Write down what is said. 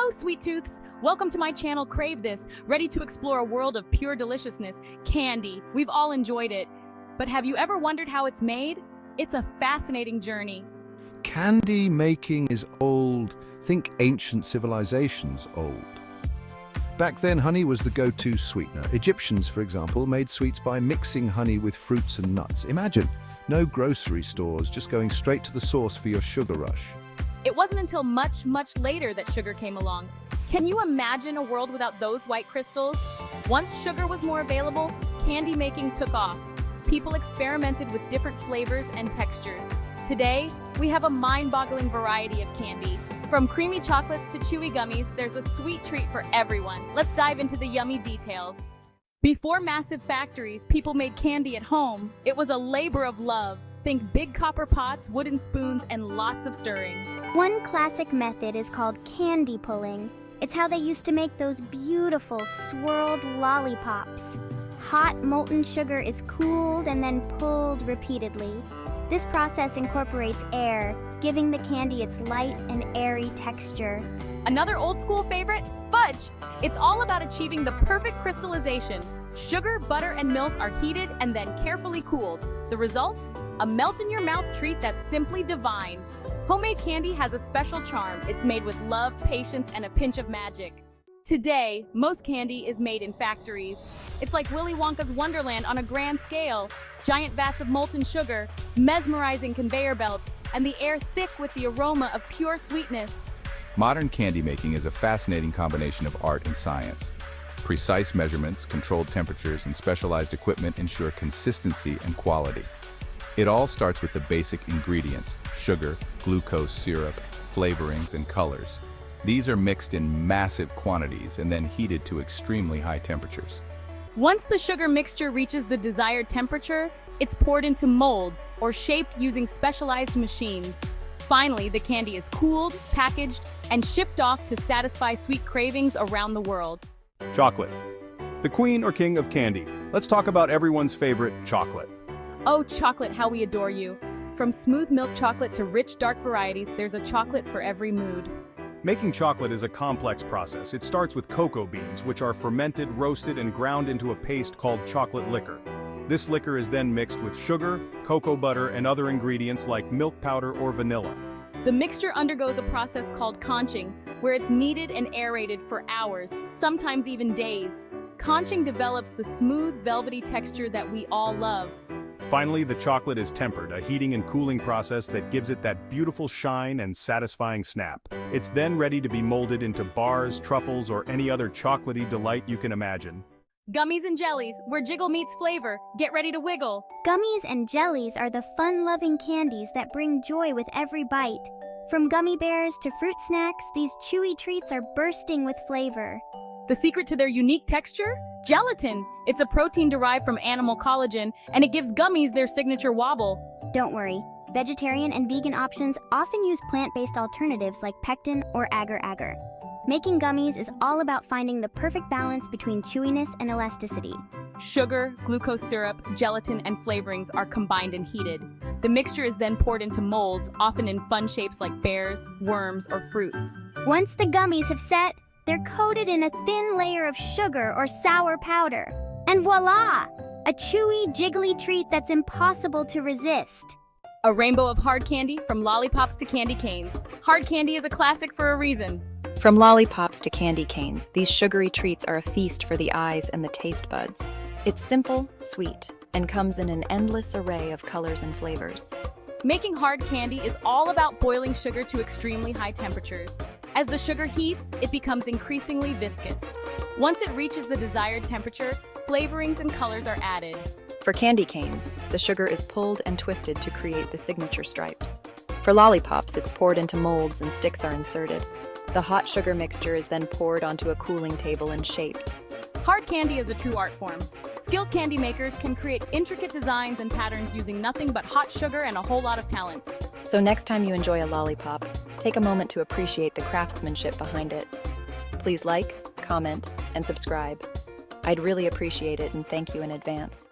Hello, sweet tooths! Welcome to my channel Crave This, ready to explore a world of pure deliciousness, candy. We've all enjoyed it. But have you ever wondered how it's made? It's a fascinating journey. Candy making is old. Think ancient civilizations old. Back then, honey was the go-to sweetener. Egyptians, for example, made sweets by mixing honey with fruits and nuts. Imagine, no grocery stores, just going straight to the source for your sugar rush. It wasn't until much, much later that sugar came along. Can you imagine a world without those white crystals? Once sugar was more available, candy making took off. People experimented with different flavors and textures. Today, we have a mind-boggling variety of candy. From creamy chocolates to chewy gummies, there's a sweet treat for everyone. Let's dive into the yummy details. Before massive factories, people made candy at home. It was a labor of love. Think big copper pots, wooden spoons, and lots of stirring. One classic method is called candy pulling. It's how they used to make those beautiful swirled lollipops. Hot molten sugar is cooled and then pulled repeatedly. This process incorporates air, giving the candy its light and airy texture. Another old school favorite? Fudge! It's all about achieving the perfect crystallization. Sugar, butter, and milk are heated and then carefully cooled. The result? A melt-in-your-mouth treat that's simply divine. Homemade candy has a special charm. It's made with love, patience, and a pinch of magic. Today, most candy is made in factories. It's like Willy Wonka's Wonderland on a grand scale. Giant vats of molten sugar, mesmerizing conveyor belts, and the air thick with the aroma of pure sweetness. Modern candy making is a fascinating combination of art and science. Precise measurements, controlled temperatures, and specialized equipment ensure consistency and quality. It all starts with the basic ingredients: sugar, glucose syrup, flavorings, and colors. These are mixed in massive quantities and then heated to extremely high temperatures. Once the sugar mixture reaches the desired temperature, it's poured into molds or shaped using specialized machines. Finally, the candy is cooled, packaged, and shipped off to satisfy sweet cravings around the world. Chocolate. The queen or king of candy. Let's talk about everyone's favorite, chocolate. Oh, chocolate, how we adore you. From smooth milk chocolate to rich dark varieties, there's a chocolate for every mood. Making chocolate is a complex process. It starts with cocoa beans, which are fermented, roasted, and ground into a paste called chocolate liquor. This liquor is then mixed with sugar, cocoa butter, and other ingredients like milk powder or vanilla. The mixture undergoes a process called conching, where it's kneaded and aerated for hours, sometimes even days. Conching develops the smooth, velvety texture that we all love. Finally, the chocolate is tempered, a heating and cooling process that gives it that beautiful shine and satisfying snap. It's then ready to be molded into bars, truffles, or any other chocolatey delight you can imagine. Gummies and jellies, where jiggle meets flavor. Get ready to wiggle. Gummies and jellies are the fun-loving candies that bring joy with every bite. From gummy bears to fruit snacks, these chewy treats are bursting with flavor. The secret to their unique texture? Gelatin! It's a protein derived from animal collagen, and it gives gummies their signature wobble. Don't worry, vegetarian and vegan options often use plant-based alternatives like pectin or agar-agar. Making gummies is all about finding the perfect balance between chewiness and elasticity. Sugar, glucose syrup, gelatin, and flavorings are combined and heated. The mixture is then poured into molds, often in fun shapes like bears, worms, or fruits. Once the gummies have set, they're coated in a thin layer of sugar or sour powder. And voila! A chewy, jiggly treat that's impossible to resist. A rainbow of hard candy, from lollipops to candy canes. Hard candy is a classic for a reason. From lollipops to candy canes, these sugary treats are a feast for the eyes and the taste buds. It's simple, sweet, and comes in an endless array of colors and flavors. Making hard candy is all about boiling sugar to extremely high temperatures. As the sugar heats, it becomes increasingly viscous. Once it reaches the desired temperature, flavorings and colors are added. For candy canes, the sugar is pulled and twisted to create the signature stripes. For lollipops, it's poured into molds and sticks are inserted. The hot sugar mixture is then poured onto a cooling table and shaped. Hard candy is a true art form. Skilled candy makers can create intricate designs and patterns using nothing but hot sugar and a whole lot of talent. So next time you enjoy a lollipop, take a moment to appreciate the craftsmanship behind it. Please like, comment, and subscribe. I'd really appreciate it and thank you in advance.